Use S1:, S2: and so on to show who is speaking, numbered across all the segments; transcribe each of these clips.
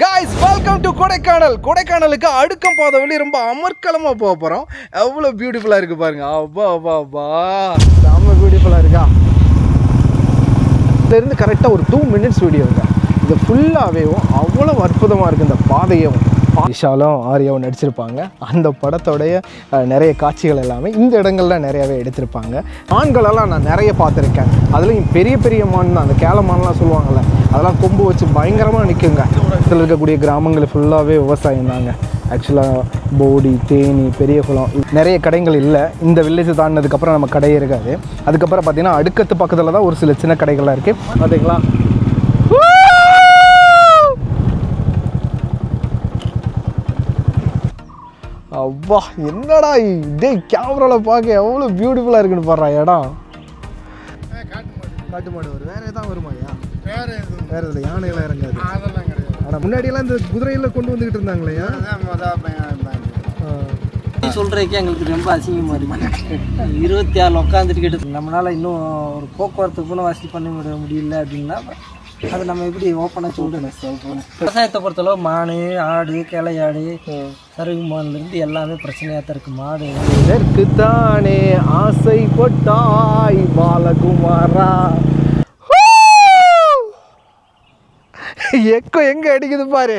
S1: Guys, welcome to Kodaikanal. கொடைக்கானலுக்கு அடுக்கம் பாதை வழி ரொம்ப அமர்க்கலமா போக போறோம். எவ்வளவு பியூட்டிஃபுல்லா இருக்கு பாருங்க. அப்பா அப்பா அப்பா. செம்ம பியூட்டிஃபுல்லா இருக்கா? இதுல இருந்து கரெக்டா ஒரு 2 minutes வீடியோங்க. இது ஃபுல்லாவே அவ்வளவு அற்புதமா இருக்கு இந்த பாதையும். விஷாலும் ஆரியாவும் நடிச்சிருப்பாங்க. அந்த படத்தோடைய நிறைய காட்சிகள் எல்லாமே இந்த இடங்கள்ல நிறையவே எடுத்திருப்பாங்க. மான்களெல்லாம் நான் நிறைய பார்த்துருக்கேன். அதுலேயும் பெரிய பெரிய மான் தான், அந்த கேள மான்லாம் சொல்லுவாங்கள்ல, அதெல்லாம் கொம்பு வச்சு பயங்கரமாக நிற்குங்க. இதில் இருக்கக்கூடிய கிராமங்கள் ஃபுல்லாகவே விவசாயம் தாங்க. ஆக்சுவலாக போடி, தேனி, பெரியகுளம் நிறைய கடைகள் இல்லை. இந்த வில்லேஜ் தாண்டினதுக்கப்புறம் நம்ம கடை இருக்காது. அதுக்கப்புறம் பார்த்திங்கன்னா அடுக்கத்து பக்கத்தில் தான் ஒரு சில சின்ன கடைகள்லாம் இருக்குது. பார்த்தீங்களா? அப்பா என்னடா இதே கேமராவில் பார்க்க எவ்வளோ பியூட்டிஃபுல்லாக இருக்குன்னு பாடுறா இடம். காட்டு மாடு வரும், வேறு எதாவது வருமாயா? வேறு இதில் யானையெல்லாம் இறங்காது. அதெல்லாம் கிடையாது. ஆனால் முன்னாடியெல்லாம் இந்த குதிரையில் கொண்டு வந்துக்கிட்டு இருந்தாங்களேயா?
S2: சொல்கிறதுக்கே எங்களுக்கு ரொம்ப அசிங்கமாக இருக்குது. 26 உட்காந்துட்டு கேட்டு நம்மளால் இன்னும் ஒரு போக்குவரத்து கூட வசதி பண்ண முடியல அப்படின்னா அது நம்ம எப்படி ஓப்பனாக சொல்கிறேன். விவசாயத்தை பொறுத்தளவு மாடு, ஆடு, கிளையாடு, சருகு மான்லேருந்து எல்லாமே பிரச்சனையாக தான் இருக்குது. மாடு
S1: இதற்கு தானே ஆசைப்பட்டாய் பாலகுமாரா. எக்கோ எங்கே அடிக்குது பாரு.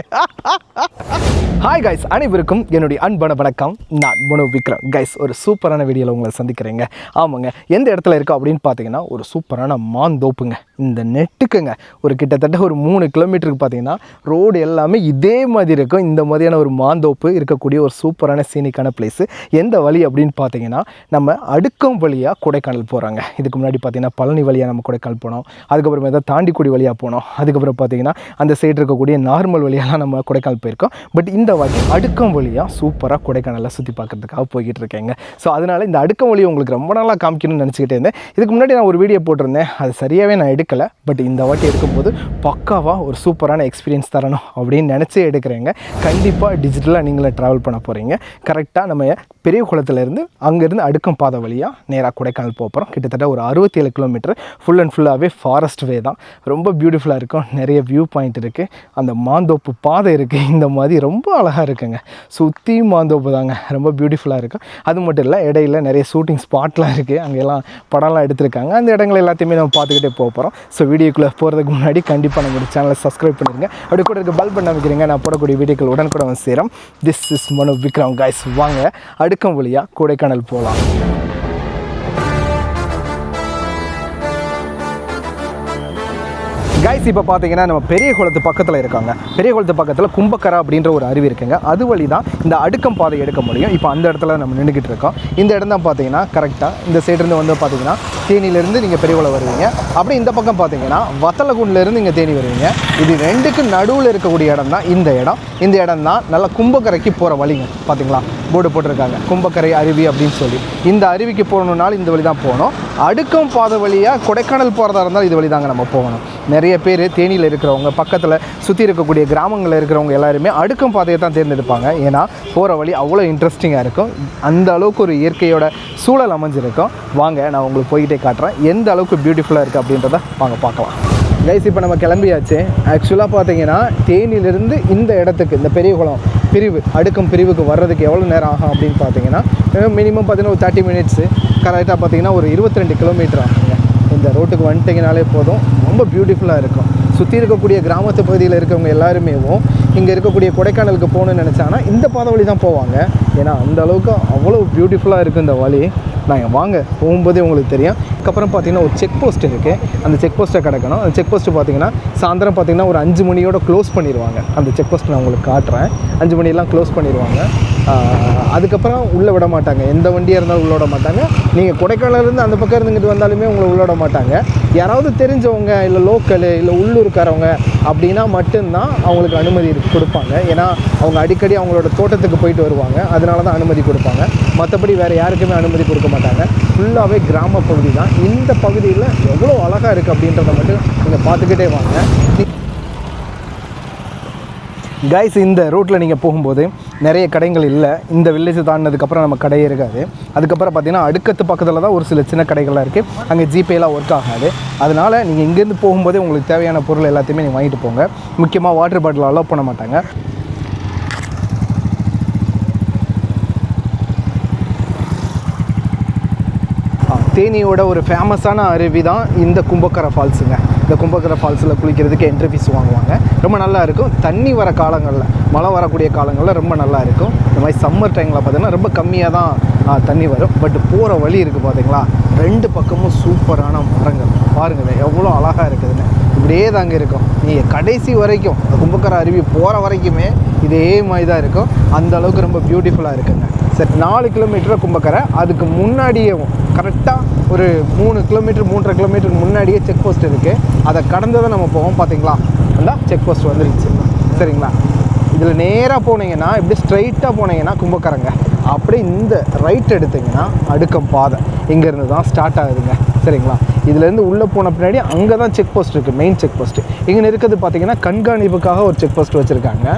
S1: ஹாய் கைஸ், அனைவருக்கும் என்னுடைய அன்பான வணக்கம். நான் மனோ விக்ரம். கைஸ், ஒரு சூப்பரான வீடியோவில் உங்களை சந்திக்கிறேங்க. ஆமாங்க, எந்த இடத்துல இருக்கோம் அப்படின்னு பார்த்தீங்கன்னா ஒரு சூப்பரான மாந்தோப்புங்க. இந்த நெட்டுக்குங்க ஒரு கிட்டத்தட்ட ஒரு 3 கிலோமீட்டருக்கு பார்த்தீங்கன்னா ரோடு எல்லாமே இதே மாதிரி இருக்கும். இந்த மாதிரியான ஒரு மாந்தோப்பு இருக்கக்கூடிய ஒரு சூப்பரான சீனிக்கான பிளேஸு. எந்த வழி அப்படின்னு பார்த்தீங்கன்னா நம்ம அடுக்கம் வழியாக கொடைக்கானல் போகிறாங்க. இதுக்கு முன்னாடி பார்த்தீங்கன்னா பழனி வழியாக நம்ம கொடைக்கானல் போனோம். அதுக்கப்புறம் ஏதாவது தாண்டிக்குடி வழியாக போனோம். அதுக்கப்புறம் பார்த்தீங்கன்னா அந்த சைடு இருக்கக்கூடிய நார்மல் வழியாக நம்ம கொடைக்கானல் போயிருக்கோம். பட் இந்த வாட்டி அடுக்கம் வழியாக சூப்பராக கொடைக்கானலில் சுற்றி பார்க்கறதுக்காக போய்கிட்டு இருக்கேங்க. ஸோ அதனால் இந்த அடுக்கம் வழியை உங்களுக்கு ரொம்ப நாளாக காமிக்கணும்னு நினச்சிக்கிட்டே இருந்தேன். இதுக்கு முன்னாடி நான் ஒரு வீடியோ போட்டிருந்தேன், அது சரியாகவே நான் எடுக்கலை. பட் இந்த வாட்டி எடுக்கும்போது பக்காவாக ஒரு சூப்பரான எக்ஸ்பீரியன்ஸ் தரணும் அப்படின்னு நினச்சி எடுக்கிறேங்க. கண்டிப்பாக டிஜிட்டலாக நீங்களே ட்ராவல் பண்ண போகிறீங்க. கரெக்டாக நம்ம பெரிய குளத்துலேருந்து அங்கேருந்து அடுக்கம் பாதை வழியாக நேராக கொடைக்கானல் போக போகிறோம். கிட்டத்தட்ட ஒரு 67 கிலோமீட்டர். ஃபுல் அண்ட் ஃபுல்லாகவே ஃபாரஸ்ட் வே தான். ரொம்ப பியூட்டிஃபுல்லாக இருக்கும். நிறைய வியூ பாயிண்ட் இருக்குது. அந்த மாந்தோப்பு பாதை இருக்குது. இந்த மாதிரி ரொம்ப அழகாக இருக்குங்க. சுற்றி மாந்தோப்பு தாங்க, ரொம்ப பியூட்டிஃபுல்லாக இருக்கும். அது மட்டும் இல்லை, இடையில நிறைய ஷூட்டிங் ஸ்பாட்லாம் இருக்குது. அங்கெல்லாம் படம்லாம் எடுத்திருக்காங்க. அந்த இடங்கள் எல்லாத்தையுமே நம்ம பார்த்துக்கிட்டே போக போகிறோம். ஸோ வீடியோக்குள்ளே போகிறதுக்கு முன்னாடி கண்டிப்பாக நம்மளுடைய சேனலை சப்ஸ்கிரைப் பண்ணிடுங்க. அப்படி கூட இருக்க பெல் பண்ண வைக்கிறீங்க. நான் போடக்கூடிய வீடியோக்கள் உடனுக்குடன் வந்து சேரும். This is Mano Vikram. Guys, வாங்க அடுக்கம் வழியாக கொடைக்கானல் போகலாம். கைஸ், இப்போ பார்த்தீங்கன்னா நம்ம பெரிய குளத்து பக்கத்தில் இருக்காங்க. பெரிய குளத்து பக்கத்தில் கும்பக்கரை அப்படின்ற ஒரு அருவி இருக்குங்க. அது வழி தான் இந்த அடுக்கம் பாதை எடுக்க முடியும். இப்போ அந்த இடத்துல நம்ம நின்றுக்கிட்டு இருக்கோம். இந்த இடம் தான் பார்த்தீங்கன்னா கரெக்டாக இந்த சைடுலேருந்து வந்து பார்த்தீங்கன்னா தேனியிலேருந்து நீங்கள் பெரிய குளம் வருவீங்க. அப்படி இந்த பக்கம் பார்த்தீங்கன்னா வத்தலகுண்டிலேருந்து இங்கே தேனி வருவீங்க. இது ரெண்டுக்கு நடுவில் இருக்கக்கூடிய இடம் தான் இந்த இடம். இந்த இடம் தான் நல்லா கும்பக்கரைக்கு போகிற வழிங்க. பார்த்தீங்களா, போர்டு போட்டிருக்காங்க கும்பக்கரை அருவி அப்படின்னு சொல்லி. இந்த அருவிக்கு போகணுன்னாலும் இந்த வழி தான் போகணும். அடுக்கம் பாதை வழியாக கொடைக்கானல் போகிறதா இருந்தால் இது வழி தாங்க நம்ம போகணும். நிறைய பேர் தேனியில் இருக்கிறவங்க, பக்கத்தில் சுற்றி இருக்கக்கூடிய கிராமங்களில் இருக்கிறவங்க எல்லாருமே அடுக்கம் பாதையை தான் தேர்ந்தெடுப்பாங்க. ஏன்னா போகிற வழி அவ்வளோ இன்ட்ரெஸ்டிங்காக இருக்கும். அந்த அளவுக்கு ஒரு இயற்கையோட சூழல் அமைஞ்சிருக்கும். வாங்க, நான் உங்களுக்கு போய்கிட்டே காட்டுறேன் எந்த அளவுக்கு பியூட்டிஃபுல்லாக இருக்குது அப்படின்றத வாங்க பார்க்கலாம். கைஸ், இப்போ நம்ம கிளம்பியாச்சு. ஆக்சுவலாக பார்த்தீங்கன்னா தேனியிலிருந்து இந்த இடத்துக்கு, இந்த பெரிய குளம் பிரிவு, அடுக்கம் பிரிவுக்கு வர்றதுக்கு எவ்வளோ நேரம் ஆகும் அப்படின்னு பார்த்தீங்கன்னா மினிமம் பார்த்தீங்கன்னா ஒரு 30 மினிட்ஸு. கரெக்டாக பார்த்தீங்கன்னா ஒரு 22 கிலோமீட்டர் ஆகுங்க. இந்த ரோட்டுக்கு வந்துட்டிங்கனாலே போதும், ரொம்ப பியூட்டிஃபுல்லாக இருக்கும். சுற்றி இருக்கக்கூடிய கிராமத்து பகுதியில் இருக்கவங்க எல்லாருமே இங்கே இருக்கக்கூடிய கொடைக்கானலுக்கு போகணுன்னு நினச்சாங்கன்னா இந்த பாதை வழி தான் போவாங்க. ஏன்னா அந்த அளவுக்கு அவ்வளோ பியூட்டிஃபுல்லாக இருக்குது இந்த வழி. நாங்கள் வாங்க போகும்போதே உங்களுக்கு தெரியும். அதுக்கப்புறம் பார்த்திங்கன்னா ஒரு செக் போஸ்ட் இருக்குது. அந்த செக் போஸ்ட்டை கிடக்கணும். அந்த செக் போஸ்ட்டு பார்த்திங்கன்னா சாயந்தரம் பார்த்திங்கன்னா ஒரு 5 மணியோட க்ளோஸ் பண்ணிடுவாங்க. அந்த செக் போஸ்ட் நான் உங்களுக்கு காட்டுறேன். 5 மணியெல்லாம் க்ளோஸ் பண்ணிடுவாங்க. அதுக்கப்புறம் உள்ளே விட மாட்டாங்க. எந்த வண்டியாக இருந்தாலும் உள்ளே விட மாட்டாங்க. நீங்கள் கொடைக்கானலேருந்து அந்த பக்கம் இருந்துக்கிட்டு வந்தாலுமே உங்களை உள்ளே விட மாட்டாங்க. யாராவது தெரிஞ்சவங்க இல்லை லோக்கலு இல்லை உள்ளூர்காரவங்க அப்படின்னா மட்டும்தான் அவங்களுக்கு அனுமதி கொடுப்பாங்க. ஏன்னா அவங்க அடிக்கடி அவங்களோட தோட்டத்துக்கு போயிட்டு வருவாங்க. அதனால தான் அனுமதி கொடுப்பாங்க. மற்றபடி வேறு யாருக்குமே அனுமதி கொடுக்க மாட்டாங்க. ஃபுல்லாகவே கிராம பகுதி தான். இந்த பகுதியில் எவ்வளோ அழகாக இருக்குது அப்படின்றத மட்டும் நீங்கள் பார்த்துக்கிட்டே வாங்க. கைஸ், இந்த ரூட்டில் நீங்கள் போகும்போது நிறைய கடைகள் இல்லை. இந்த வில்லேஜ் தாண்டினதுக்கப்புறம் நம்ம கடையே இருக்காது. அதுக்கப்புறம் பார்த்தீங்கன்னா அடுக்கத்து பக்கத்தில் தான் ஒரு சில சின்ன கடைகள்லாம் இருக்குது. அங்கே ஜிபேலாம் ஒர்க் ஆகாது. அதனால் நீங்கள் இங்கேருந்து போகும்போதே உங்களுக்கு தேவையான பொருள் எல்லாத்தையுமே நீங்கள் வாங்கிட்டு போங்க. முக்கியமாக வாட்டர் பாட்டில் அலோவ் பண்ண மாட்டாங்க. தேனியோட ஒரு ஃபேமஸான அருவி தான் இந்த கும்பக்கரை ஃபால்ஸுங்க. இந்த கும்பக்கரை ஃபால்ஸில் குளிக்கிறதுக்கு என்ட்ரி ஃபீஸ் வாங்குவாங்க. ரொம்ப நல்லா இருக்கும். தண்ணி வர காலங்களில், மழை வரக்கூடிய காலங்களில் ரொம்ப நல்லா இருக்கும். இந்த மாதிரி சம்மர் டைமில் பார்த்தீங்கன்னா ரொம்ப கம்மியாக தான் தண்ணி வரும். பட் போகிற வழி இருக்குது பார்த்தீங்களா, 2 பக்கமும் சூப்பரான மரங்கள். பாருங்கள் எவ்வளோ அழகாக இருக்குதுன்னு. இப்படியே தாங்க இருக்கும். நீங்கள் கடைசி வரைக்கும் கும்பக்கரை அருவி போகிற வரைக்குமே இதே மாதிரி தான் இருக்கும். அந்த அளவுக்கு ரொம்ப பியூட்டிஃபுல்லாக இருக்குங்க. சரி, 4 கிலோமீட்டர் கும்பக்கரை. அதுக்கு முன்னாடியே கரெக்டாக ஒரு 3 கிலோமீட்டர் 3.5 கிலோமீட்டருக்கு முன்னாடியே செக் போஸ்ட் இருக்குது. அதை கடந்து தான் நம்ம போவோம். பார்த்தீங்களா, அந்த செக் போஸ்ட் வந்துருச்சு. சரிங்களா, இதில் நேராக போனீங்கன்னா, இப்படி ஸ்ட்ரைட்டாக போனீங்கன்னா கும்பக்கரைங்க. அப்படியே இந்த ரைட் எடுத்திங்கன்னா அடுக்கம் பாதை இங்கேருந்து தான் ஸ்டார்ட் ஆகுதுங்க. சரிங்களா, இதுலேருந்து உள்ளே போன பின்னாடி அங்கே தான் செக் போஸ்ட் இருக்குது, மெயின் செக் போஸ்ட்டு. இங்கே இருக்கிறது பார்த்தீங்கன்னா கண்காணிப்புக்காக ஒரு செக் போஸ்ட் வச்சுருக்காங்க.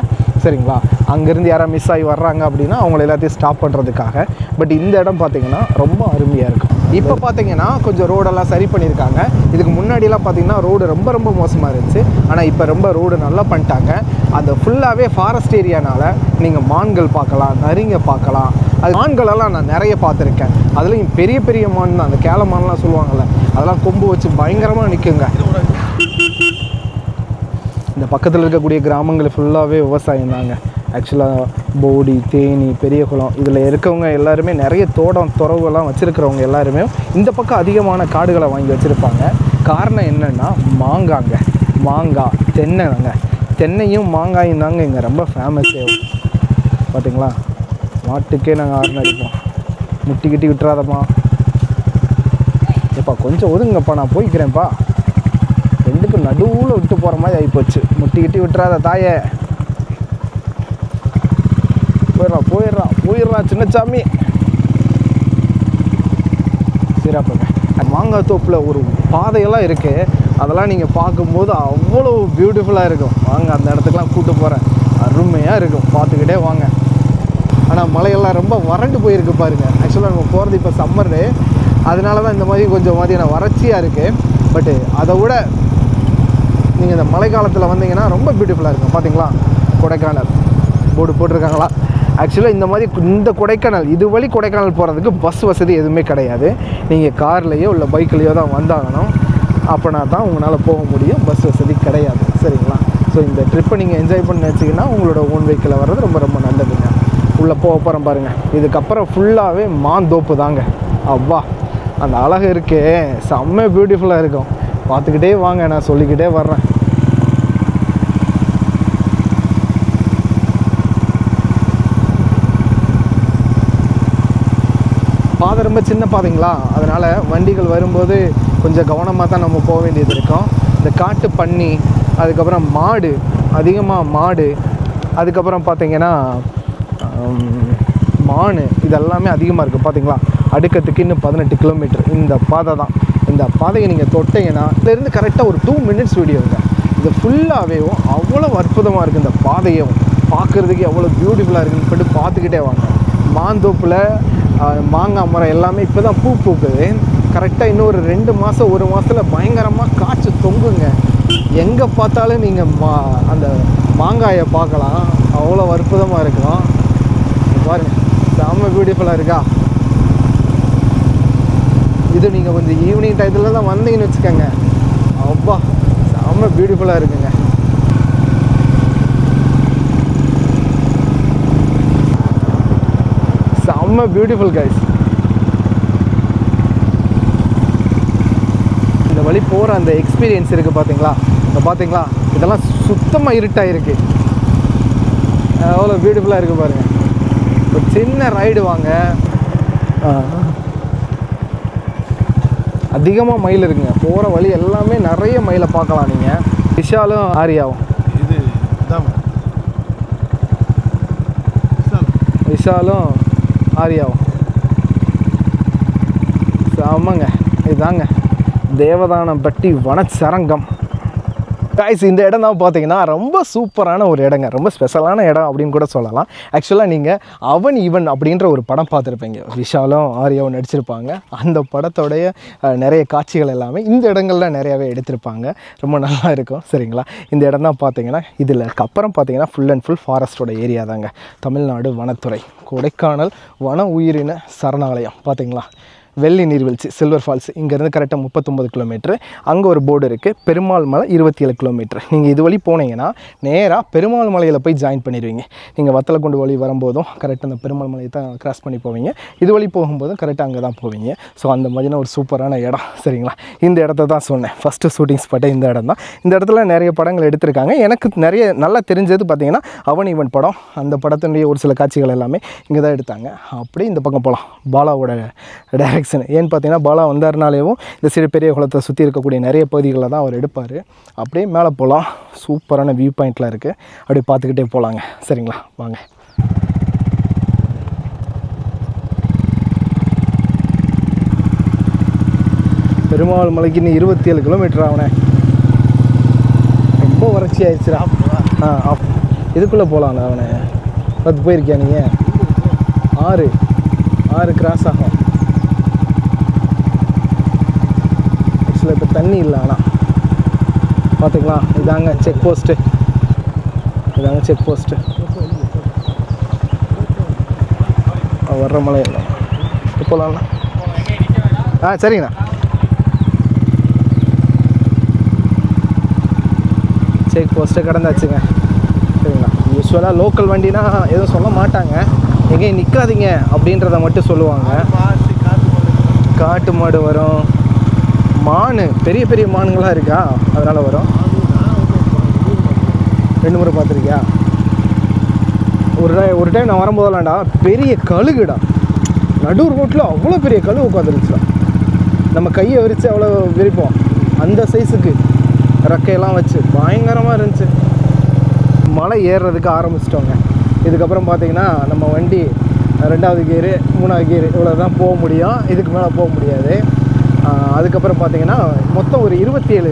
S1: சரிங்களா, அங்கேருந்து யாராவது மிஸ் ஆகி வர்றாங்க அப்படின்னா அவங்கள எல்லாத்தையும் ஸ்டாப் பண்ணுறதுக்காக. பட் இந்த இடம் பார்த்தீங்கன்னா ரொம்ப அருமையாக இருக்கும். இப்போ பார்த்தீங்கன்னா கொஞ்சம் ரோடெல்லாம் சரி பண்ணியிருக்காங்க. இதுக்கு முன்னாடிலாம் பார்த்தீங்கன்னா ரோடு ரொம்ப ரொம்ப மோசமாக இருந்துச்சு. ஆனால் இப்போ ரொம்ப ரோடு நல்லா பண்ணிட்டாங்க. அந்த ஃபுல்லாகவே ஃபாரஸ்ட் ஏரியானால நீங்கள் மான்கள் பார்க்கலாம், நரிங்க பார்க்கலாம். அது மான்களெல்லாம் நான் நிறைய பார்த்துருக்கேன். அதுலேயும் பெரிய பெரிய மான் தான், அந்த கேள மான்லாம் சொல்லுவாங்கள்ல, அதெல்லாம் கொம்பு வச்சு பயங்கரமாக நிற்குங்க. இந்த பக்கத்தில் இருக்கக்கூடிய கிராமங்கள் ஃபுல்லாகவே விவசாயம் தாங்க. ஆக்சுவலாக போடி, தேனி, பெரியகுளம் இதில் இருக்கவங்க எல்லாருமே நிறைய தோட்டம் துறவுலாம் வச்சுருக்கிறவங்க எல்லாருமே இந்த பக்கம் அதிகமான காடுகளை வாங்கி வச்சுருப்பாங்க. காரணம் என்னென்னா மாங்காங்க, மாங்காய், தென்னைங்க. தென்னையும் மாங்காயும் தாங்க இங்கே ரொம்ப ஃபேமஸே. பார்த்தீங்களா, மாட்டுக்கே நாங்கள் ஆர்ன் அடிப்போம். முட்டிக்கிட்டி விட்டுறாதப்பா, எப்பா கொஞ்சம் ஒதுங்கப்பா, நான் போய்க்கிறேன்ப்பா. 2க்கும் நடுவில் விட்டு போகிற மாதிரி ஆகிப்போச்சு. முட்டிக்கிட்டி விட்டுறாத தாயே. போயிடுறா சின்னச்சாமி. சிறப்புங்க. மாங்காய் தோப்பில் ஒரு பாதையெல்லாம் இருக்குது. அதெல்லாம் நீங்கள் பார்க்கும்போது அவ்வளோ பியூட்டிஃபுல்லாக இருக்கும். வாங்க, அந்த இடத்துக்குலாம் கூப்பிட்டு போகிறேன். அருமையாக இருக்கும், பார்த்துக்கிட்டே வாங்க. ஆனால் மலையெல்லாம் ரொம்ப வறண்டு போயிருக்கு பாருங்கள். ஆக்சுவலாக நம்ம போகிறது இப்போ சம்மரு, அதனால தான் இந்த மாதிரி கொஞ்சம் மாதிரியான வறட்சியாக இருக்குது. பட்டு அதை விட நீங்கள் இந்த மழை காலத்தில் வந்தீங்கன்னா ரொம்ப பியூட்டிஃபுல்லாக இருக்கும். பார்த்தீங்களா, கொடைக்கானல் போர்டு போட்டிருக்காங்களா. ஆக்சுவலாக இந்த மாதிரி இந்த கொடைக்கானல் இது வழி கொடைக்கானல் போகிறதுக்கு பஸ் வசதி எதுவுமே கிடையாது. நீங்கள் கார்லேயோ இல்லை பைக்லேயோ தான் வந்தாகணும். அப்படின்னா தான் உங்களால் போக முடியும். பஸ் வசதி கிடையாது. சரிங்களா, ஸோ இந்த ட்ரிப்பை நீங்கள் என்ஜாய் பண்ணி வச்சிங்கன்னா உங்களோட ஓன் வெஹிக்கிளில் வர்றது ரொம்ப ரொம்ப நல்லதுங்க. உள்ளே போக போகிறோம் பாருங்கள். இதுக்கப்புறம் ஃபுல்லாகவே மாந்தோப்பு தாங்க. அவ்வா, அந்த அழகு இருக்கே, செம்ம பியூட்டிஃபுல்லாக இருக்கும். பார்த்துக்கிட்டே வாங்க, நான் சொல்லிக்கிட்டே வர்றேன். பாதை ரொம்ப சின்ன பாதைங்களா, அதனால் வண்டிகள் வரும்போது கொஞ்சம் கவனமாக தான் நம்ம போக வேண்டியது இருக்கும். இந்த காட்டு பன்னி, அதுக்கப்புறம் மாடு, அதிகமாக மாடு, அதுக்கப்புறம் பார்த்திங்கன்னா மான், இதெல்லாமே அதிகமாக இருக்குது. பார்த்திங்களா, அடுக்கத்துக்கு இன்னும் 18 கிலோமீட்டர் இந்த பாதை தான். இந்த பாதையை நீங்கள் தொட்டிங்கன்னா இதுலேருந்து கரெக்டாக ஒரு 2 மினிட்ஸ் வீடியோங்க. இது ஃபுல்லாகவே அவ்வளோ அற்புதமாக இருக்குது. இந்த பாதையும் பார்க்குறதுக்கு எவ்வளோ பியூட்டிஃபுல்லாக இருக்குன்னு சொல்லிட்டு பார்த்துக்கிட்டே வாங்க. மாந்தோப்பில் மாங்காய் மரம் எல்லாமே இப்போ தான் பூ பூக்குது. கரெக்டாக இன்னும் ஒரு 2 மாதம் 1 மாதத்தில் பயங்கரமாக காய்ச்சி தொங்குங்க. எங்கே பார்த்தாலும் நீங்கள் அந்த மாங்காயை பார்க்கலாம். அவ்வளோ அற்புதமாக இருக்கும். பாருங்கள், செம்ம பியூட்டிஃபுல்லாக இருக்கா. இது நீங்கள் கொஞ்சம் ஈவினிங் டயத்தில் தான் வந்தீங்கன்னு வச்சுக்கோங்க, அப்பா செம்ம பியூட்டிஃபுல்லாக இருக்குங்க. செம்ம பியூட்டிஃபுல் கைஸ். இந்த வழி போகிற அந்த எக்ஸ்பீரியன்ஸ் இருக்குது பார்த்தீங்களா. இப்போ பார்த்தீங்களா, இதெல்லாம் சுத்தமாக இருட்டாக இருக்குது. எவ்வளோ பியூட்டிஃபுல்லாக இருக்குது பாருங்கள். ஒரு சின்ன ரைடு வாங்க. அதிகமாக மயில் இருக்குங்க. போகிற வழி எல்லாமே நிறைய மயிலை பார்க்கலாம் நீங்கள். விஷாலும் ஆரியாவும்,
S3: இது
S1: விஷாலும் ஆரியாவும் செம்மங்க. இதுதாங்க தேவதானப்பட்டி வனச்சரங்கம். கைஸ் இந்த இடம் தான் பார்த்தீங்கன்னா ரொம்ப சூப்பரான ஒரு இடங்க, ரொம்ப ஸ்பெஷலான இடம் அப்படின்னு கூட சொல்லலாம். ஆக்சுவலாக நீங்கள் அவன் இவன் அப்படின்ற ஒரு படம் பார்த்துருப்பீங்க, விஷாலும் ஆரியாவும் நடிச்சிருப்பாங்க. அந்த படத்தோடைய நிறைய காட்சிகள் எல்லாமே இந்த இடங்கள்ல நிறையாவே எடுத்திருப்பாங்க. ரொம்ப நல்லா இருக்கும் சரிங்களா. இந்த இடம் தான் பார்த்தீங்கன்னா இதில் அப்புறம் பார்த்தீங்கன்னா ஃபுல் அண்ட் ஃபுல் ஃபாரஸ்ட்டோட ஏரியா தாங்க. தமிழ்நாடு வனத்துறை கொடைக்கானல் வன உயிரின சரணாலயம் பார்த்தீங்களா. வெள்ளி நீர்வீழ்ச்சி சில்வர் ஃபால்ஸ் இங்கேருந்து கரெக்டாக 39 கிலோமீட்ரு. அங்கே ஒரு போர்டு இருக்குது, பெருமாள் மலை 27 கிலோமீட்ரு. நீங்கள் இது வழி போனீங்கன்னா நேராக பெருமாள் மலையில் போய் ஜாயின் பண்ணிடுவீங்க. நீங்கள் வத்தலக்குண்டு வழி வரும்போதும் கரெக்டாக அந்த பெருமாள் மலையை தான் கிராஸ் பண்ணி போவீங்க, இது வழி போகும்போதும் கரெக்டாக அங்கே தான் போவீங்க. ஸோ அந்த மாதிரியான ஒரு சூப்பரான இடம் சரிங்களா. இந்த இடத்த தான் சொன்னேன் ஃபஸ்ட்டு ஷூட்டிங் ஸ்பாட்டே இந்த இடம் தான். இந்த இடத்துல நிறைய படங்கள் எடுத்திருக்காங்க. எனக்கு நிறைய நல்லா தெரிஞ்சது பார்த்தீங்கன்னா அவன் இவன் படம், அந்த படத்தினுடைய ஒரு சில காட்சிகள் எல்லாமே இங்கே தான் எடுத்தாங்க. அப்படியே இந்த பக்கம் போகலாம், பாலாவோட டைரக்ஷன். ஏன்னு பார்த்தீங்கன்னா பாலா வந்தாருனாலேயும் இந்த சைடு பெரிய குளத்தை சுற்றி இருக்கக்கூடிய நிறைய பகுதிகளில் தான் அவர் எடுப்பார். அப்படியே மேலே போகலாம், சூப்பரான வியூ பாயிண்ட்லாம் இருக்குது, அப்படியே பார்த்துக்கிட்டே போகலாங்க சரிங்களா. வாங்க. பெருமாள் மலைக்கு இன்னும் 27 கிலோமீட்டர் ஆகுனே, ரொம்ப வறட்சி ஆயிடுச்சுடா. இதுக்குள்ளே போகலாம்ல அவனை பார்த்து போயிருக்கியா நீங்கள்? ஆறு கிராஸ் ஆகும். இப்போ தண்ணி இல்லை, ஆனால் பார்த்துக்கலாம். இதாங்க செக் போஸ்ட்டு, வர்ற மலை இல்லை போகலாம்ண்ணா. சரிங்கண்ணா. செக் போஸ்ட்டை கடந்தாச்சுங்க சரிங்களா. யூஸ்வலாக லோக்கல் வண்டினா எதுவும் சொல்ல மாட்டாங்க, எங்கேயும் நிற்காதீங்க அப்படின்றத மட்டும் சொல்லுவாங்க. காட்டு மாடு வரும், மான் பெரிய பெரிய மானுங்களாக இருக்கா, அதனால் வரும். 2 முறை பார்த்துருக்கியா? ஒரு டைம் நான் வரும்போதெல்லாம்டா பெரிய கழுகுடா, நடு ரோட்டில் அவ்வளோ பெரிய கழுகு உட்காந்துருச்சுடா. நம்ம கையை விரித்து அவ்வளோ விரிப்போம், அந்த சைஸுக்கு ரெக்கையெல்லாம் வச்சு பயங்கரமாக இருந்துச்சு. மலை ஏறுறதுக்கு ஆரம்பிச்சிட்டோங்க. இதுக்கப்புறம் பார்த்திங்கன்னா நம்ம வண்டி 2வது கியரு 3வது கியரு இவ்வளோ தான் போக முடியும், இதுக்கு மேலே போக முடியாது. அதுக்கப்புறம் பார்த்திங்கன்னா மொத்தம் ஒரு 27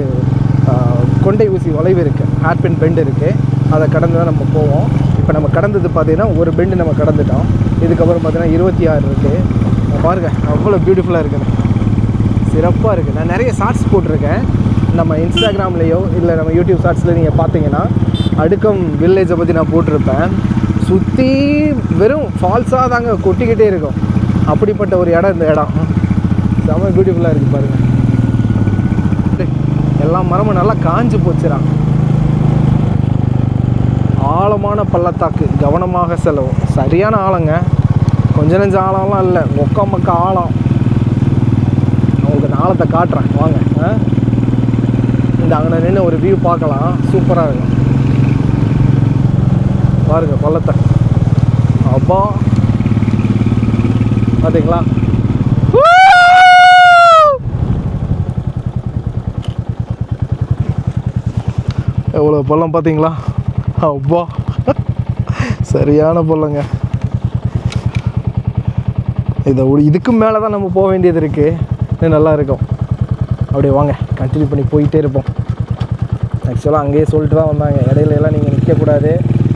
S1: கொண்டை ஊசி வளைவு இருக்குது, ஹேர்பின் பெண்டு இருக்குது, அதை கடந்து தான் நம்ம போவோம். இப்போ நம்ம கடந்தது பார்த்திங்கன்னா ஒரு பெண்டு நம்ம கடந்துட்டோம். இதுக்கப்புறம் பார்த்திங்கன்னா 26 இருக்குது. பாருங்கள் அவ்வளோ பியூட்டிஃபுல்லாக இருக்குது, சிறப்பாக இருக்குது. நான் நிறைய ஷார்ட்ஸ் போட்டிருக்கேன், நம்ம இன்ஸ்டாகிராம்லேயோ இல்லை நம்ம யூடியூப் ஷார்ட்ஸில் நீங்கள் பார்த்தீங்கன்னா அடுக்கம் வில்லேஜை பற்றி நான் போட்டிருப்பேன். சுற்றி வெறும் ஃபால்ஸாக தாங்க கொட்டிக்கிட்டே இருக்கும், அப்படிப்பட்ட ஒரு இடம் இந்த இடம். செம்ம பியூட்டிஃபுல்லாக இருக்குது பாருங்கள். எல்லா மரமும் நல்லா காஞ்சு போச்சுறான். ஆழமான பள்ளத்தாக்கு, கவனமாக செல்லவும். சரியான ஆழங்க, கொஞ்ச நெஞ்ச ஆழம்லாம் இல்லை, மொக்க ஆழம். உங்களுக்கு அந்த ஆழத்தை காட்டுறேன் வாங்க. இந்த அங்கே நின்று ஒரு வியூ பார்க்கலாம், சூப்பராக இருக்கும் பாருங்கள் பள்ளத்தை. அப்பா பார்த்தீங்களா, எவ்வளோ பள்ளம் பார்த்தீங்களா. அப்பா சரியான பள்ளங்க. இதுக்கு மேலே தான் நம்ம போக வேண்டியது இருக்குது, நல்லா இருக்கும். அப்படியே வாங்க கண்டினியூ பண்ணி போயிட்டே இருப்போம். ஆக்சுவலாக அங்கேயே சொல்லிட்டு தான் வந்தாங்க, இடையில எல்லாம் நீங்கள் நிற்கக்கூடாது,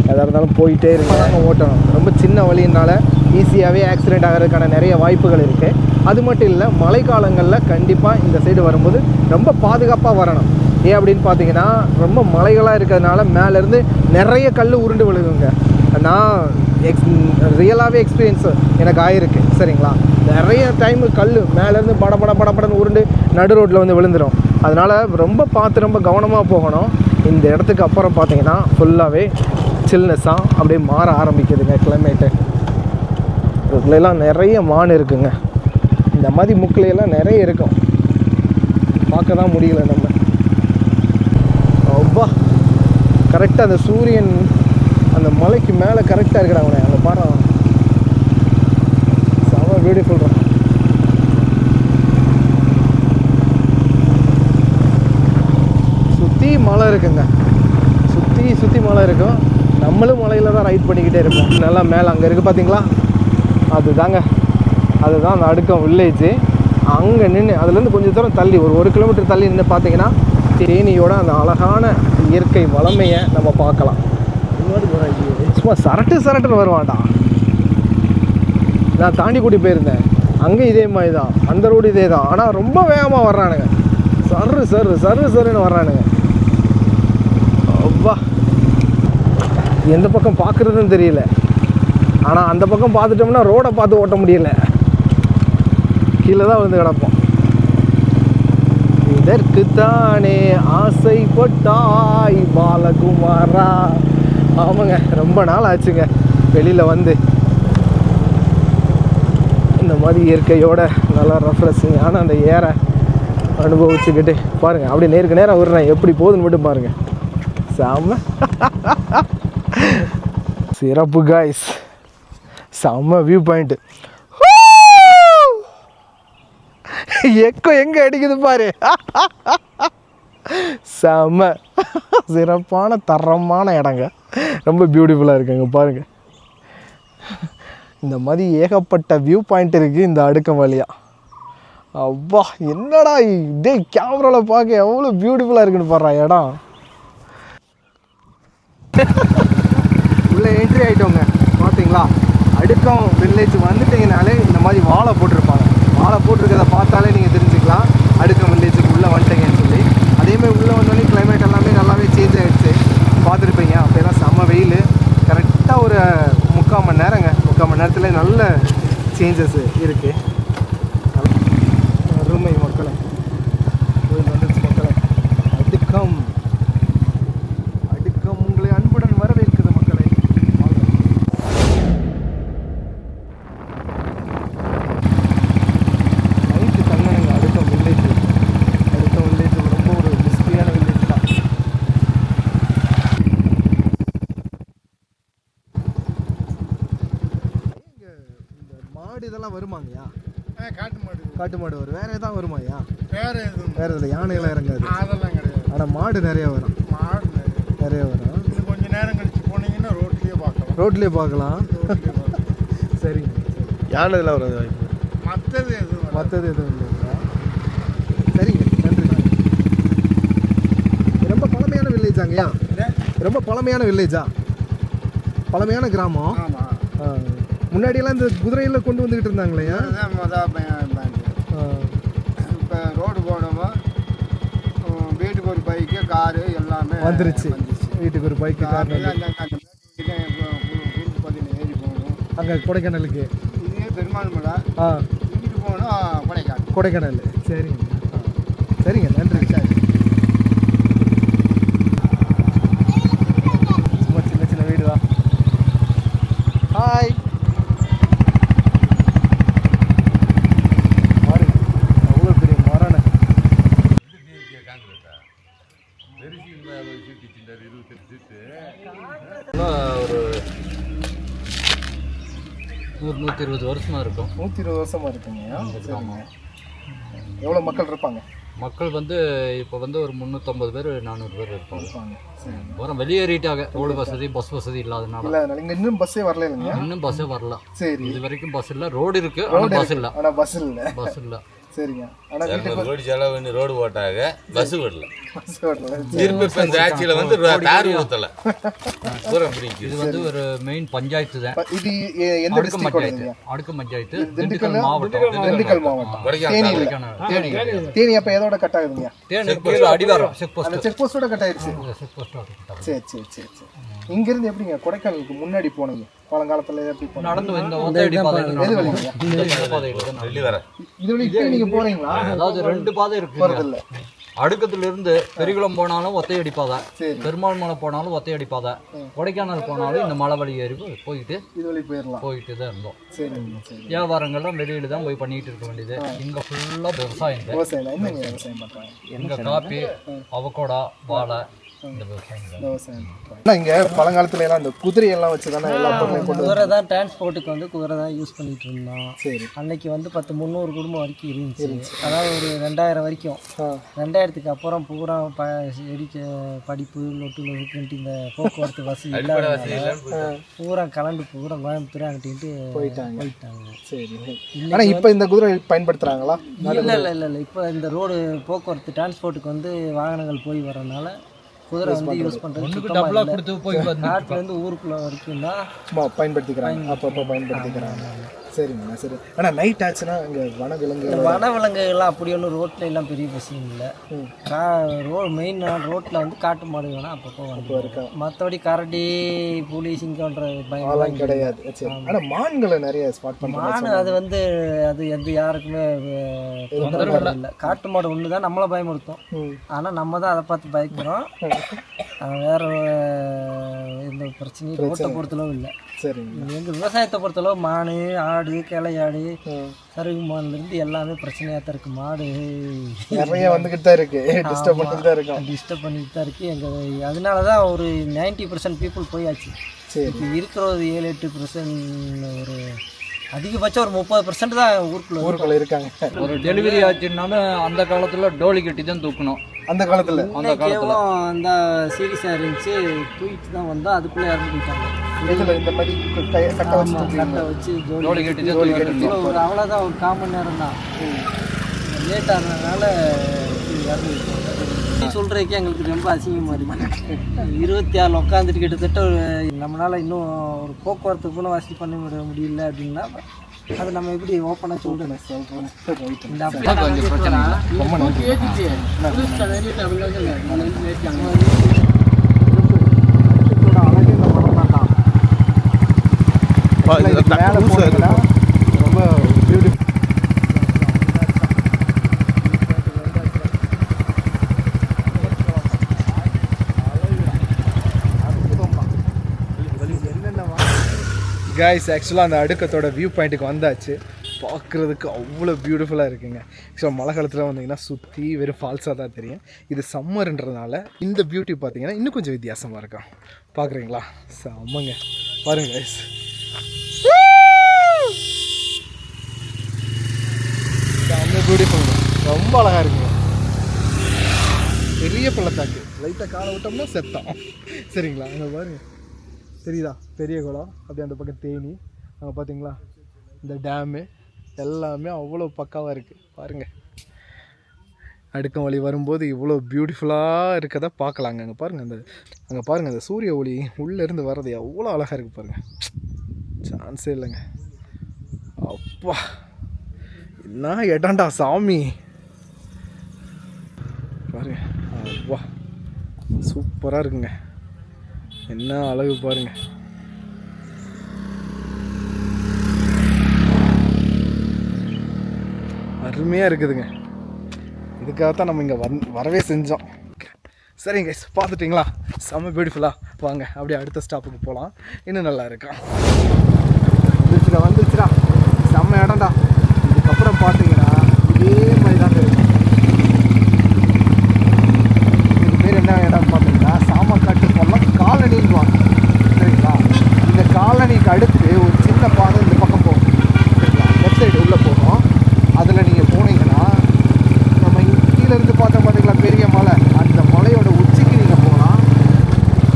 S1: எதாக இருந்தாலும் போயிட்டே இருங்க, நாங்கள் ஓட்டணும். ரொம்ப சின்ன வழியினால ஈஸியாகவே ஆக்சிடெண்ட் ஆகிறதுக்கான நிறைய வாய்ப்புகள் இருக்குது. அது மட்டும் இல்லை, மழைக்காலங்களில் கண்டிப்பாக இந்த சைடு வரும்போது ரொம்ப பாதுகாப்பாக வரணும். ஏன் அப்படின்னு பார்த்தீங்கன்னா ரொம்ப மலைகளாக இருக்கிறதுனால மேலேருந்து நிறைய கல் உருண்டு விழுகுங்க. நான் ரியலாகவே எக்ஸ்பீரியன்ஸ் எனக்கு ஆகிருக்கு சரிங்களா. நிறைய டைமு கல் மேலேருந்து படப்படன்னு உருண்டு நடு ரோட்டில் வந்து விழுந்துடும். அதனால் ரொம்ப பார்த்து ரொம்ப கவனமாக போகணும். இந்த இடத்துக்கு அப்புறம் பார்த்தீங்கன்னா ஃபுல்லாகவே சில்னஸ்ஸாக அப்படியே மாற ஆரம்பிக்குதுங்க கிளைமேட்டு. இதுலாம் நிறைய மான் இருக்குங்க, இந்த மாதிரி முக்கிலையெல்லாம் நிறைய இருக்கும், பார்க்க தான் முடியல நம்ம. அப்பா கரெக்டாக அந்த சூரியன் அந்த மலைக்கு மேலே கரெக்டாக இருக்கிறாங்க, அங்கே பாரு செம பியூட்டிஃபுல் தான். சுற்றி மலை இருக்குங்க, சுற்றி மலை இருக்கும். நம்மளும் மலையில் தான் ரைட் பண்ணிக்கிட்டே இருப்போம். நல்லா மேலே அங்கே இருக்குது பார்த்தீங்களா, அதுதான் அந்த அடுக்கம் வில்லேஜு. அங்கே நின்று அதுலேருந்து கொஞ்சம் தூரம் தள்ளி ஒரு 1 கிலோமீட்டர் தள்ளி நின்று பார்த்தீங்கன்னா தேனியோட அந்த அழகான இயற்கை வளமையை நம்ம பார்க்கலாம். சும்மா சரட்டுன்னு வருவான்டா. நான் தாண்டி கூட்டி போயிருந்தேன், அங்கே இதே மாதிரி தான், அந்த ரோடு இதே தான். ஆனால் ரொம்ப வேகமாக வர்றானுங்க, சருன்னு வர்றானுங்க. அப்பா, எந்த பக்கம் பார்க்குறதுன்னு தெரியல. ஆனால் அந்த பக்கம் பார்த்துட்டோம்னா ரோடை பார்த்து ஓட்ட முடியல, கீழே தான் வந்து கிடப்போம். இதற்குத்தானே ஆசைப்பட்டாய் பாலகுமாரா. ஆமாங்க, ரொம்ப நாள் ஆச்சுங்க வெளியில் வந்து இந்த மாதிரி இயற்கையோட நல்லா ரெஃப்ரெஷிங்கான அந்த ஏரை அனுபவிச்சுக்கிட்டு பாருங்கள். அப்படியே நேருக்கு நேரம் விடுறேன், எப்படி போகுதுன்னு மட்டும் பாருங்கள். செம்ம சிறப்பு காய்ஸ், செம்ம வியூ பாயிண்ட்டு. எக்கோ எங்கே அடிக்குது பாரு. செம்ம சிறப்பான தரமான இடங்க, ரொம்ப பியூட்டிஃபுல்லாக இருக்குங்க பாருங்கள். இந்த மாதிரி ஏகப்பட்ட வியூ பாயிண்ட் இருக்குது இந்த அடுக்கம் வழியாக. அப்பா, என்னடா இதே கேமராவில் பார்க்க எவ்வளோ பியூட்டிஃபுல்லாக இருக்குன்னு பாடுறா இடம். உள்ளே என்ட்ரி ஆகிட்டோங்க, பார்த்தீங்களா? அடுக்கம் வில்லேஜ் வந்துட்டிங்கனாலே இந்த மாதிரி வாழை போட்டிருப்பாங்க. வாழை போட்டிருக்கிறத பார்த்தாலே நீங்கள் தெரிஞ்சுக்கலாம் அடுக்கம் வில்லேஜுக்கு உள்ளே வந்துட்டீங்கன்னு சொல்லி. அதேமாதிரி உள்ளே வந்தோடனே கிளைமேட் எல்லாமே நல்லாவே சேஞ்ச் ஆகிடுச்சு, பார்த்துருப்பீங்க. அப்போலாம் செம்ம வெயில், கரெக்டாக ஒரு 3/4 மணி நேரங்க, 3/4 மணி நேரத்தில் நல்ல சேஞ்சஸ் இருக்குது. அருமை மக்களை, கோயில் வந்துருச்சு மக்களை. அடுக்கம் உங்களை அன்புடன் வரவேற்குது மக்களை. Night தங்கணுங்க Adukkam village. Adukkam village ரொம்ப ஒரு மிஸ்டியான வில்லேஜ் தான். இந்த மாடு இதெல்லாம் வருமாங்கய்யா? காட்டு மாடு வரும். வேற எதாவது வருமாய்யா? வேற எதுவும் யானையெல்லாம் இறங்காது, அதெல்லாம் கிடையாது. ஆனால் மாடு நிறைய வரும், நிறைய வரும். கொஞ்சம் நேரம் கழிச்சு போனீங்கன்னா ரோட்லேயே பார்க்கலாம். சரிங்க, யானை இதெல்லாம் வராது வாய்ப்பு. மற்றது எதுவும் இல்லைங்களா? சரிங்க, நன்றி. ரொம்ப பழமையான வில்லேஜாங்கய்யா? ரொம்ப பழமையான வில்லேஜா? பழமையான கிராமம். முன்னாடியெல்லாம் இந்த குதிரையில் கொண்டு வந்துக்கிட்டு இருந்தாங்களையா?
S3: இப்போ ரோடு போனோமோ வீட்டுக்கு ஒரு பைக்கு காரு எல்லாமே
S1: வந்துருச்சு. வீட்டுக்கு ஒரு பைக்கு கார்
S3: குறுக்கு பதினு ஏறி போகணும்
S1: அங்கே கொடைக்கானலுக்கு.
S3: இதே பெருமாள் மலை. இங்கிட்டு போகணும்
S1: கொடைக்கானல். சரிங்க, சரிங்க, நன்றி. சும்மா சின்ன வீடு தான். ஹாய். அவ்வளோ பெரிய மரண
S4: ஒரு 120 வருஷமாக இருக்கும்.
S1: 120 வருஷமாக இருக்குங்க. எவ்வளோ மக்கள் இருப்பாங்க?
S4: மக்கள் வந்து இப்போ வந்து ஒரு 350 பேர் 400 பேர் இருப்பாங்க. வரோம் வெளியேறிட்டாங்க, ரோடு வசதி பஸ் வசதி இல்லாதனால.
S1: இங்கே இன்னும் பஸ்ஸே வரல இல்லைங்க?
S4: இன்னும் பஸ்ஸே வரல.
S1: சரி,
S4: இது வரைக்கும் பஸ் இல்லை. ரோடு இருக்கு, ஆனால் பஸ் இல்லை. பஸ் இல்லை.
S1: சரிங்க. ஆனால்
S5: ரோடு செலவு பண்ணி ரோடு போட்டாங்க, பஸ் விடல. திருப்பி இப்போ இந்த ஆட்சியில் வந்து தார் ஊற்றல.
S4: இது வந்து ஒரு மெயின் பஞ்சாயத்து தான்.
S1: இது எந்த
S4: அடுக்கு பஞ்சாயத்து, திண்டுக்கல் மாவட்டம்.
S1: தேனி அப்போ எதோட கட் ஆகுதுங்க?
S4: அடிவாரம்
S1: செக் போஸ்டோட கட் ஆயிடுச்சு. சரி சரி சரி சரி. இங்கிருந்து எப்படிங்க கொடைக்கானலுக்கு முன்னாடி போனீங்க? பழங்காலத்துல எப்படி போனீங்க?
S4: நடந்து இந்த ஒத்தையடி பாதையில
S1: இது வழி நீங்க போறீங்களா?
S4: அதாவது 2 பாதை இருக்கு. அடுக்கத்துல இருந்து பெரியகுளம் போனாலும் ஒத்தையடி பாதை, பெருமாள் மலை போனாலும் ஒத்தையடி பாதை, கொடைக்கானல் போனாலும் இந்த மலை வழி ஏறி போயிட்டு
S1: இது வழி
S4: போயிட்டு தான் இருந்தோம். வியாபாரங்கள்லாம் வெளியில தான் போய் பண்ணிட்டு இருக்க வேண்டியது. இங்க ஃபுல்லா விவசாயம். எங்க காப்பி, அவகோடா, வாழை, இந்த விவசாயம்
S1: விவசாயம். ஆனால் இங்கே பழங்காலத்துல எல்லாம் அந்த குதிரையெல்லாம் வச்சு தானே எல்லா பொருளையும் கொண்டு
S2: குதிரை தான் டிரான்ஸ்போர்ட்டுக்கு வந்து குதிரை தான் யூஸ் பண்ணிட்டு இருந்தோம்.
S1: சரி.
S2: அன்னைக்கு வந்து 300 குடும்பம் வரைக்கும் இருந்துச்சு. அதாவது ஒரு 2000 வரைக்கும். 2000க்கு அப்புறம் பூரா படிப்பு லொட்டு லொட்டுன்ட்டு இந்த போக்குவரத்து வசதி இல்லாத பூரா கலந்து பூரா கோயம்புத்தூர் அங்கிட்டு போயிட்டாங்க.
S1: சரி. ஆனால் இப்போ இந்த குதிரை பயன்படுத்துகிறாங்களா?
S2: இல்லை இப்போ இந்த ரோடு போக்குவரத்து டிரான்ஸ்போர்ட்டுக்கு வந்து வாகனங்கள் போய் வர்றதுனால குதிரை வந்து யூஸ் பண்ணுறது நாட்டிலேருந்து ஊருக்குள்ள வரைக்கும் தான்
S1: பயன்படுத்திக்கிறாங்க. அப்பப்போ பயன்படுத்திக்கிறாங்க. சரிங்கண்ணா சரி. ஆனால் நைட் ஆச்சுன்னா இங்கே
S2: வனவிலங்குகள்லாம் அப்படி ஒன்றும் ரோட்டில் எல்லாம் பெரிய பிரச்சனை இல்லை. மெயின் ரோட்டில் வந்து காட்டு மாடு வேணால் அப்பப்போ வந்து இருக்கா. மற்றபடி கரடி புலி சிங்கன்ற பயம்
S1: கிடையாது. ஆனால் மான்களை நிறைய ஸ்பாட் பண்ணுறாங்க.
S2: மான் அது வந்து அது எந்த யாருக்குமே இல்லை. காட்டு மாடு ஒன்று தான் நம்மளை பயமுறுத்தும். ஆனால் நம்ம தான் அதை பார்த்து பயக்கிறோம். வேற எந்த பிரச்சனையும் ரோட்டை பொறுத்தளவு இல்லை.
S1: சரிங்க.
S2: எங்கள் விவசாயத்தை பொறுத்தளவு மாடு ஆடு கிளையாடு சருகு மான்லேருந்து எல்லாமே பிரச்சனையாக தான் இருக்குது. மாடு
S1: நிறைய வந்துக்கிட்டு தான் இருக்குது. டிஸ்டர்ப் பண்ணிட்டு தான்
S2: இருக்குது எங்கள். அதனால தான் ஒரு 90% பீப்புள் போயாச்சு. இப்போ இருக்கிற ஒரு 7-8% ஒரு அதிகபட்சம் ஒரு 30% தான் ஊருக்குள்ள
S1: இருக்காங்க.
S4: ஒரு டெலிவரி ஆச்சுன்னாலும் அந்த காலத்தில் டோலி கட்டி தான் தூக்கணும்.
S1: அந்த காலத்தில்
S2: அந்த சீரியஸாக இருந்துச்சு. தூக்கிட்டு தான் வந்தால் அதுக்குள்ளே இறந்து போயிட்டாங்க.
S1: இந்த மாதிரி
S2: கட்டை வச்சு
S4: டோலி கட்டி தான்
S2: ஒரு அவ்வளோதான் ஒரு 1/4 மணி நேரம் தான். லேட் ஆனதுனால இறந்து போயிட்டாங்க. சொல்கிறதுக்கே எங்களுக்கு ரொம்ப அசிங்கமாக இருக்குது. 26 உட்காந்துட்டு கிட்டத்தட்ட நம்மளால் இன்னும் ஒரு போக்குவரத்து கூட வசதி பண்ண முடியல அப்படின்னா அது நம்ம எப்படி ஓப்பனாக சொல்கிறேன். இந்த
S1: ரொம்ப பியூட்டிஃபுல். கைஸ் ஆக்சுவலாக அந்த அடுக்கத்தோட வியூ பாயிண்ட்டுக்கு வந்தாச்சு. பார்க்குறதுக்கு அவ்வளோ பியூட்டிஃபுல்லாக இருக்குங்க. ஆக்சுவலாக மழை காலத்தில் வந்தீங்கன்னா சுற்றி வெறும் ஃபால்ஸாக தான் தெரியும். இது சம்மர்ன்றதுனால இந்த பியூட்டி பார்த்தீங்கன்னா இன்னும் கொஞ்சம் வித்தியாசமாக இருக்கும். பார்க்குறீங்களா? செம்மங்க. பாருங்க கைஸ். செம்ம பியூட்டிஃபுல்ங்க. ரொம்ப அழகாக இருக்குங்க. பெரிய பள்ளத்தாக்கு. லைட்டாக காலை விட்டோம்னா செத்தம். சரிங்களா? அங்கே பாருங்க தெரியுதா? பெரிய குளம். அப்படியே அந்த பக்கம் தேனி. அங்கே பார்த்தீங்களா இந்த டேமு எல்லாமே அவ்வளோ பக்காவாக இருக்குது. பாருங்கள் அடுக்கம் வழி வரும்போது இவ்வளோ பியூட்டிஃபுல்லாக இருக்கதை பார்க்கலாங்க. அங்கே பாருங்கள் அங்கே பாருங்கள் அந்த சூரிய ஒளி உள்ளேருந்து வர்றது எவ்வளோ அழகாக இருக்குது பாருங்கள். சான்ஸே இல்லைங்க. அப்பா என்ன இடம்டா சாமி. பாருங்க அப்பா சூப்பராக இருக்குங்க. என்ன அழகு பாருங்க. அருமையாக இருக்குதுங்க. இதுக்காகத்தான் நம்ம இங்கே வரவே செஞ்சோம். சரிங்க கைஸ், பார்த்துட்டிங்களா? செம்ம பியூட்டிஃபுல்லாக. வாங்க அப்படியே அடுத்த ஸ்டாப்புக்கு போகலாம். இன்னும் நல்லா இருக்கும். வந்துருச்சுடா செம்ம இடம்டா. இதுக்கப்புறம் பார்த்தீங்கன்னா இதே மாதிரி தாங்க இருக்கும். இதுக்கு பேர் என்ன இடம் பார்த்தீங்கன்னா சாமக்காட்டு போகலாம் காலனின்னு. சரிங்களா? இந்த காலனிக்கு அடுத்து ஒரு சின்ன பாதை இந்த பக்கம் போகும். சரிங்களா? லெஃப்ட் சைடு உள்ளே போகும். அதில் நீங்கள் போனீங்கன்னா நம்ம கீழேருந்து பார்த்தோம் பார்த்தீங்களா பெரிய மலை. அந்த மலையோட உச்சிக்கு நீங்கள் போகலாம்.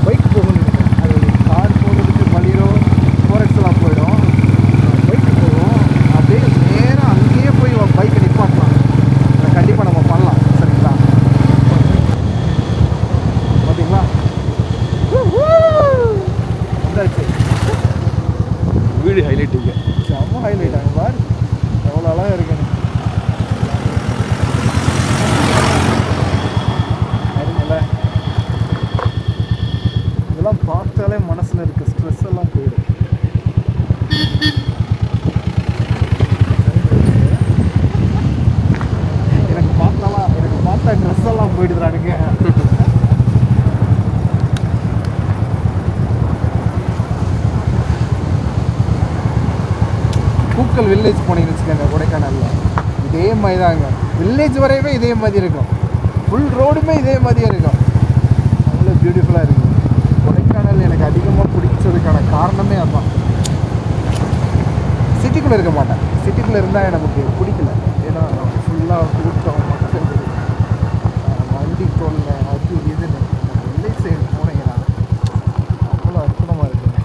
S1: பைக் போகணும். அது கார் போகிறதுக்கு வழியோ ஃபோரெக்ஸ்லாம் போயிடும். பைக் போகும். அப்படியே நேராக அங்கேயே போய் பைக்கை நிப்பாட்டலாம். அதை கண்டிப்பாக நம்ம பண்ணலாம். சரிங்களா? பார்த்தீங்களா? வந்தாச்சு. வீடு ஹைலைட் இங்கே செம்ம ஹைலைட். ஆகும் பார் எவ்வளோ அழகாக இருக்குன்னு. இதெல்லாம் பார்த்தாலே மனசில் இருக்க ஸ்ட்ரெஸ் எல்லாம் போயிடும். எனக்கு பார்த்தா ட்ரெஸ் எல்லாம் போயிடுறானுங்க. பூக்கல் வில்லேஜ் போனீங்கன்னு வச்சுக்கோங்க கொடைக்கானலில். இதே மாதிரி தாங்க. வில்லேஜ் வரையவே இதே மாதிரி இருக்கும். ஃபுல் ரோடுமே இதே மாதிரியே இருக்கும். அவ்வளோ பியூட்டிஃபுல்லாக இருக்குது. கொடைக்கானல் எனக்கு அதிகமாக பிடிச்சதுக்கான காரணமே அதுதான். சிட்டிக்குள்ளே இருக்க மாட்டேன். சிட்டிக்குள்ளே இருந்தால் நமக்கு பிடிக்கல. ஏன்னா ஃபுல்லாக கூட்டம் மக்கள் வண்டி தொல்ல அது இதுன்னு. வெள்ளை சைடு போனீங்கன்னா அவ்வளோ அற்புதமாக இருக்குங்க.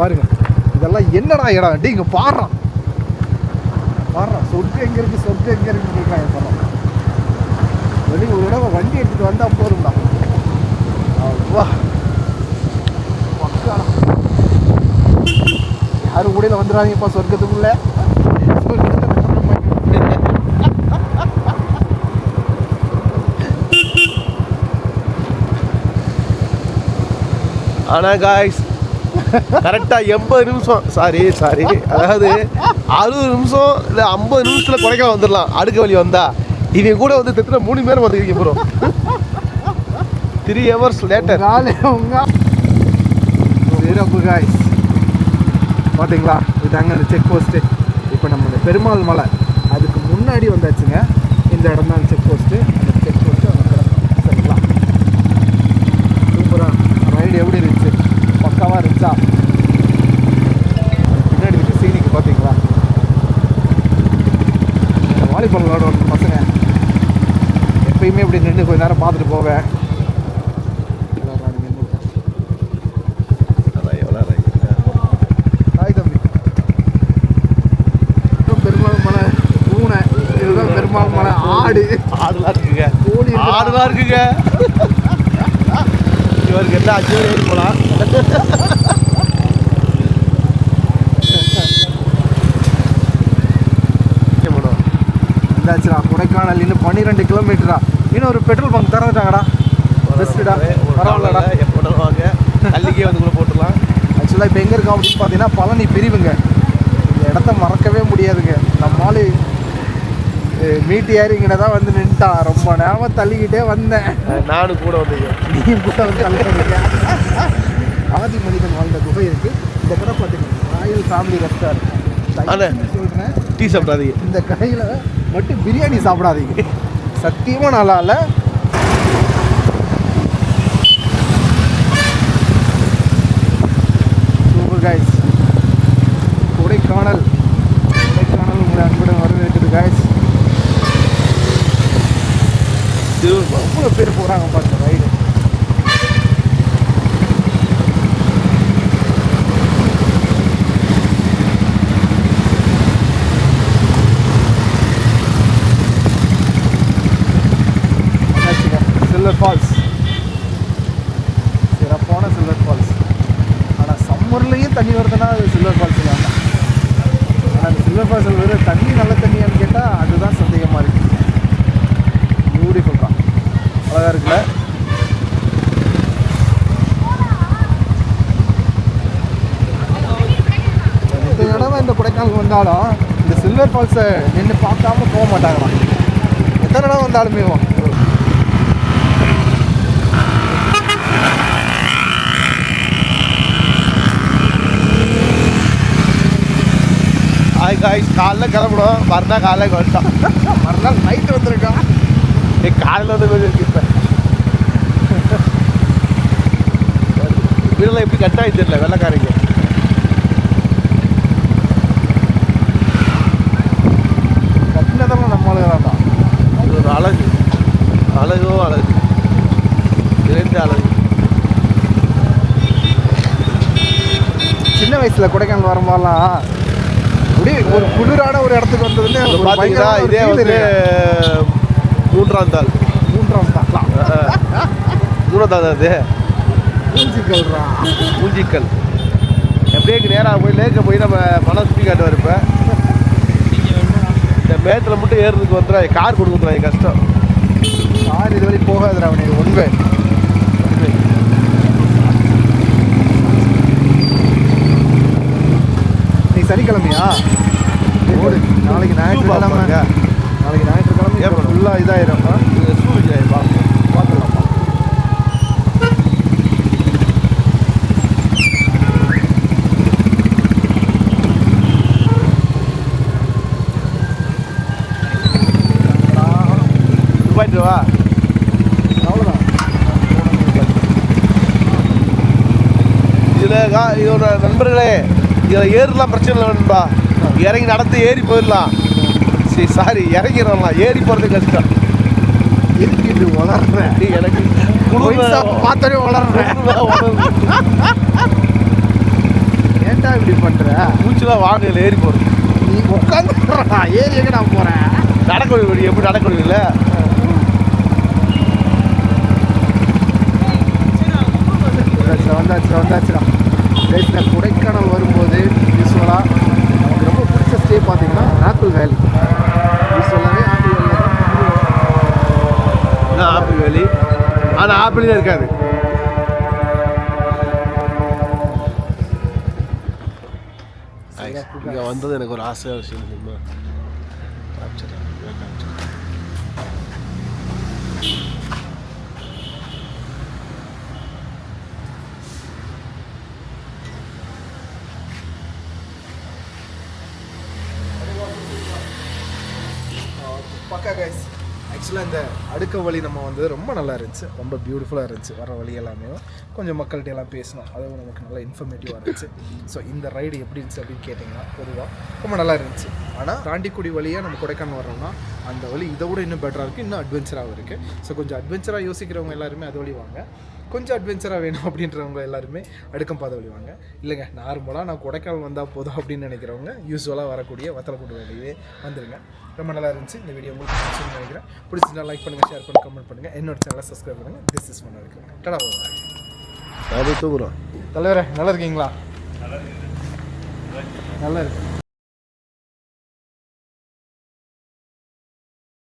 S1: பாருங்கள் இதெல்லாம் என்னடா இடம் அப்படி இங்கே பாடுறான் சொர்க்கம் எங்கே இருக்குது சொர்க்கம் எங்கே இருக்குன்னு கேட்குறாங்க. இப்போலாம் வெளியே ஒரு தடவை வண்டி எடுத்துகிட்டு வந்தால் போதும்டா. அவ்வா மக்கா யாரும் கூடையில் வந்துடாதீங்கப்பா சொர்க்கத்துக்குள்ள.
S6: ஆனால் காய்ஸ் கரெக்டாக 80 நிமிஷம் சாரி அதாவது 60 நிமிஷம் இல்லை 50 நிமிஷத்தில் கொடைக்கானல் வந்துடலாம். அடுக்க வழி வந்தா இவங்க கூட வந்து திட்டத்துல 3 பேர் வந்துருக்கீங்க ப்ரோ. 3 hours later.
S1: சிறப்பு காய்ஸ். பார்த்தீங்களா இதாங்க அந்த செக் போஸ்ட்டு. இப்போ நம்ம பெருமாள் மலை அதுக்கு முன்னாடி வந்தாச்சுங்க. இந்த இடம் தான் செக் போஸ்ட்டு. அந்த செக் போஸ்ட்டு அங்கே கிடக்கும். சரிங்களா, சூப்பராக ரைடு எப்படி இருந்துச்சு? பக்காவாக இருந்துச்சா? பின்னாடி இருக்க சீனிக்கு பார்த்தீங்களா? வாலிபால் விளையாடுவாங்க பசங்க. எப்பயுமே இப்படி நின்று கொஞ்ச நேரம் பார்த்துட்டு போவேன். ஹாய் தம்பி. பெருமாள் மலை பூனை, இதுதான் பெருமாள் மலை ஆடு.
S6: ஆடுலாம் இருக்குங்க,
S1: கோழி
S6: ஆடுலாம் இருக்குங்க. இவருக்கு என்ன அஞ்சு பேர் ஏறி போகலாம்.
S1: இந்தாச்சுடா கொடைக்கானல். இன்னும் 12 கிலோமீட்டரா. இன்னும் ஒரு பெட்ரோல் பங்க் திறந்துட்டாங்கடா. பெஸ்ட்டுடா, பரவாயில்லடா.
S6: எப்போ வாங்க கல்லிக்கே வந்து கூட போட்டுடலாம்.
S1: ஆக்சுவலாக இப்போ எங்கே இருக்கோம் அப்படின்னு பார்த்தீங்கன்னா பழனி பிரிவுங்க. இந்த இடத்த மறக்கவே முடியாதுங்க. நம்மளால மீட்டு ஏறிங்கிட்ட தான் வந்து நின்ட்டான். ரொம்ப நேரம் தள்ளிக்கிட்டே வந்தேன்.
S6: நானும் கூட வந்தீங்க.
S1: நீ கூட வந்து தள்ளிக்க. ஆதி மனிதன் வாழ்ந்த குகை இருக்குது. இந்த கடை பார்த்தீங்கன்னா ராயல் ஃபேமிலி ரெஸ்டாரண்ட். சொல்கிறேன்,
S6: டீ சாப்பிடாதீங்க.
S1: இந்த கடையில் மட்டும் பிரியாணி சாப்பிடாதீங்க. சத்தியமாக நல்லா இல்லை. Super guys. கொடைக்கானல் உங்களை அன்புடன் வரவேற்குது காய்ஸ். எவ்வளோ பேர் போகிறாங்க பாருங்க ரைடு. சில்வர் ஃபால்ஸ், சிறப்பான சில்வர் ஃபால்ஸ். ஆனால் சம்மர்லேயும் தண்ணி வருதுன்னா அது சில்வர் ஃபால்ஸ் தான். ஆனால் அந்த சில்வர் ஃபால்ஸில் வெறும் தண்ணி நல்ல தண்ணியான்னு கேட்டால் அதுதான் சந்தேகமாக இருக்குது. பியூட்டிஃபுல் தான், அழகாக இருக்குல்ல. இந்த தடவை இந்த கொடைக்கானல் வந்தாலும் இந்த சில்வர் ஃபால்ஸை நின்று பார்க்காம போக மாட்டாங்களாம். எத்தனை தடவை வந்தாலுமே
S6: காய்ஸ் காலைல கிளம்பணும். மறுநாள் காலையில் வந்துட்டான்.
S1: மறுநாள் நைட்டு வந்துருக்கான்.
S6: காலையில் வந்து கொஞ்சம் இருக்கு. இப்போ வீடெல்லாம் எப்படி கட்டாயி தெரியல வெள்ளைக்காரங்க.
S1: கட்டினதெல்லாம் நம்ம தான்.
S6: அது ஒரு அழகு, அழகோ அழகு, இரண்டு அழகு.
S1: சின்ன வயசில் கொடைக்கானல் வரும்போதெல்லாம் அப்படியே ஒரு குளிரான ஒரு இடத்துக்கு வந்ததுன்னு
S6: பார்த்தீங்கன்னா இதே வந்து மூன்றாம் தாள் அது மூஞ்சிக்கல். எப்படியே நேராக போய் லேக்க போய் நம்ம மனம் சுற்றி காட்டுவார். இப்போ இந்த மேட்டில் மட்டும் ஏறுறதுக்கு வந்துடுறா. கார் கொடுக்குறா கஷ்டம்.
S1: கார் இது வரைக்கும் போகாதுடா அவனுக்கு. ஒன்வே நீ சனிக்கிழமையா ஓடு. நாளைக்கு ஞாயிற்றுக்கிழமை. நாளைக்கு ஞாயிற்றுக்கிழமை ஃபுல்லாக இதாயிரும். பார்த்துடலாம்ப்பா.
S6: போயிட்டு வா.
S1: அவ்வளோதான்.
S6: இதோட நண்பர்களே, இதில் ஏறலாம் பிரச்சனை இல்லை நண்பா. இறங்கி நடந்து ஏறி போயிடலாம். சரி சாரி, இறங்கிடலாம். ஏறி போகிறது கஷ்டம்.
S1: எதுக்கு வளர்றேன்
S6: எனக்கு
S1: பார்த்தாலே வளர்றேன். ஏன்டா இப்படி பண்ற?
S6: மூச்சுலாம் வாகனம் ஏறி போகிறது.
S1: நீ உட்காந்து ஏறி எங்க நான் போறேன்?
S6: நடக்கணும், எப்படி நடக்கணும் இல்லை?
S1: வந்தாச்சுடா. கைஸில் கொடைக்கானல் வரும்போது யூஸ்வலாக நமக்கு ரொம்ப பிடிச்ச ஸ்டே பார்த்தீங்கன்னா ஆப்பிள் வேலி. யூஸ்வலாகவே ஆப்பிள் வேலி
S6: நான் ஆப்பிள் வேலி, ஆனால் ஆப்பிளே இருக்காது. இங்கே வந்தது எனக்கு ஒரு ஆசையாக விஷயம் தெரியுமா?
S1: பக்கா கைஸ். ஆக்சுவலாக இந்த அடுக்க வழி நம்ம வந்து ரொம்ப நல்லா இருந்துச்சு, ரொம்ப பியூட்டிஃபுல்லாக இருந்துச்சு. வர வழி எல்லாமே கொஞ்சம் மக்கள்கிட்ட எல்லாம் பேசணும், அதுவும் நமக்கு நல்லா இன்ஃபர்மேட்டிவாக இருந்துச்சு. ஸோ இந்த ரைடு எப்படி இருந்துச்சு அப்படின்னு கேட்டிங்கன்னா பொதுவாக ரொம்ப நல்லா இருந்துச்சு. ஆனால் தாண்டிக்குடி வழியாக நம்ம கொடைக்கானல் வரோம்னா அந்த வழி இதை விட இன்னும் பெட்டராக இருக்குது, இன்னும் அட்வென்ச்சராகவும் இருக்குது. ஸோ கொஞ்சம் அட்வென்ச்சராக யோசிக்கிறவங்க எல்லாருமே அது வழி வாங்க. கொஞ்சம் அட்வென்ச்சராக வேணும் அப்படின்றவங்க எல்லாருமே அடுக்கம் பாதை வழி வாங்க. இல்லைங்க நார்மலாக நான் கொடைக்கானல் வந்தால் போதும் அப்படின்னு நினைக்கிறவங்க யூஸ்வலாக வரக்கூடிய வத்தலக்குண்டு வழியே வந்துடுங்க. ரொம்ப நல்லா இருந்துச்சு. இந்த வீடியோ உங்களுக்கு பிடிச்சுன்னு நினைக்கிறேன். பிடிச்சிருந்தா லைக் பண்ணுங்கள், ஷேர் பண்ணுங்கள், கமெண்ட் பண்ணுங்கள். என்னோட சேனலை சப்ஸ்கிரைப் பண்ணுங்கள். திஸ் இஸ் மன்னா இருக்கிறேன். டடா
S6: அது தூங்குறோம்.
S1: தலைவரே நல்லா இருக்கீங்களா? நல்லா இருக்கு.